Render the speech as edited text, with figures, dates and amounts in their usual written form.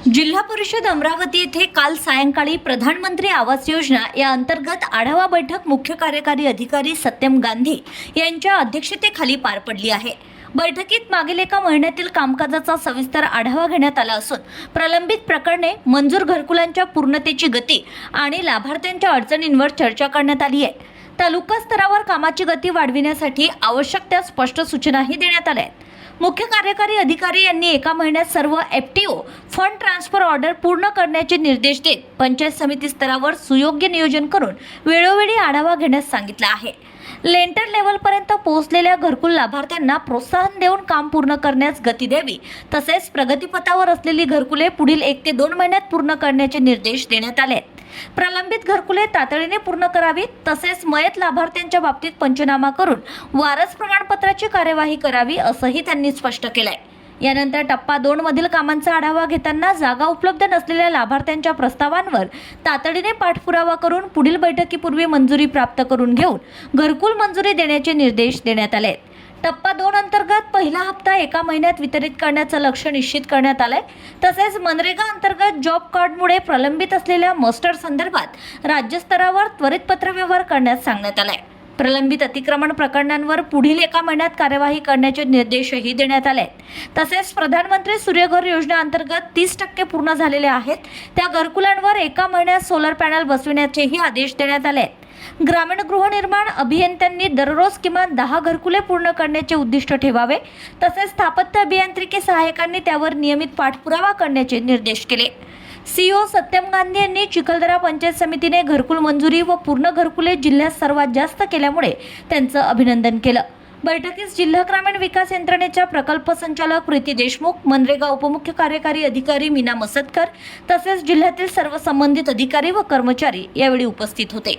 जिल्हा परिषद अमरावती येथे काल सायंकाळी प्रधानमंत्री आवास योजना या अंतर्गत आढावा बैठक मुख्य कार्यकारी अधिकारी सत्यम गांधी यांच्या अध्यक्षतेखाली पार पडली आहे। बैठकीत मागील एका महिन्यातील कामकाजाचा सविस्तर आढावा घेण्यात आला असून प्रलंबित प्रकरणे, मंजूर घरकुलांच्या पूर्णतेची गती आणि लाभार्थ्यांच्या अडचणींवर चर्चा करण्यात आली आहे। तालुका स्तरावर कामाची गती वाढविण्यासाठी आवश्यक त्या स्पष्ट सूचनाही देण्यात आल्या आहेत। मुख्य कार्यकारी अधिकारी यांनी एका महिन्यात सर्व एफटीओ फंड ट्रान्सफर ऑर्डर पूर्ण करण्याचे निर्देश देत पंचायत समिती स्तरावर सुयोग्य नियोजन करून वेळोवेळी आढावा घेण्यास सांगितलं आहे। लेंटर लेवलपर्यंत पोहोचलेल्या घरकुल लाभार्थ्यांना प्रोत्साहन देऊन काम पूर्ण करण्यास गती द्यावी, तसेच प्रगतीपथावर असलेली घरकुले पुढील 1 ते 2 महिन्यात पूर्ण करण्याचे निर्देश देण्यात आले आहेत। प्रलंबित घरकुले तातडीने पूर्ण करावीत, तसेच मयत लाभार्थ्यांच्या बाबतीत पंचनामा करून वारस प्रमाणपत्राची कार्यवाही करावी असंही त्यांनी स्पष्ट केलंय। यानंतर टप्पा 2 मधील कामांचा आढावा घेताना जागा उपलब्ध नसलेल्या लाभार्थ्यांच्या प्रस्तावांवर तातडीने पाठपुरावा करून पुढील बैठकीपूर्वी मंजुरी प्राप्त करून घेऊन घरकुल मंजुरी देण्याचे निर्देश देण्यात आले आहेत। टप्पा 2 अंतर्गत पहिला हप्ता एका महिन्यात वितरित करण्याचं लक्ष्य निश्चित करण्यात आलंय। तसेच मनरेगा अंतर्गत जॉब कार्डमुळे प्रलंबित असलेल्या मस्टर संदर्भात राज्यस्तरावर त्वरित पत्रव्यवहार करण्यास सांगण्यात आलाय। प्रलंबित अतिक्रमण प्रकरणांवर पुढील एका महिन्यात कार्यवाही करण्याचे निर्देशही देण्यात आले आहेत। तसेच प्रधानमंत्री सूर्यघर योजना अंतर्गत 30% पूर्ण झालेले आहेत त्या घरकुलांवर एका महिन्यात सोलर पॅनल बसविण्याचेही आदेश देण्यात आले आहेत। ग्रामीण गृहनिर्माण अभियंत्यांनी दररोज किमान 10 घरकुले पूर्ण करण्याचे उद्दिष्ट ठेवावे, तसेच स्थापत्य अभियांत्रिकी सहाय्यकांनी त्यावर नियमित पाठपुरावा करण्याचे निर्देश केले। सीओ सत्यम गांधी यांनी चिखलदरा पंचायत समितीने घरकुल मंजुरी व पूर्ण घरकुले जिल्ह्यात सर्वात जास्त केल्यामुळे त्यांचं अभिनंदन केलं। बैठकीस जिल्हा ग्रामीण विकास यंत्रणेच्या प्रकल्प संचालक प्रीती देशमुख, मनरेगा उपमुख्य कार्यकारी अधिकारी मीना मसदकर तसेच जिल्ह्यातील सर्व संबंधित अधिकारी व कर्मचारी यावेळी उपस्थित होते।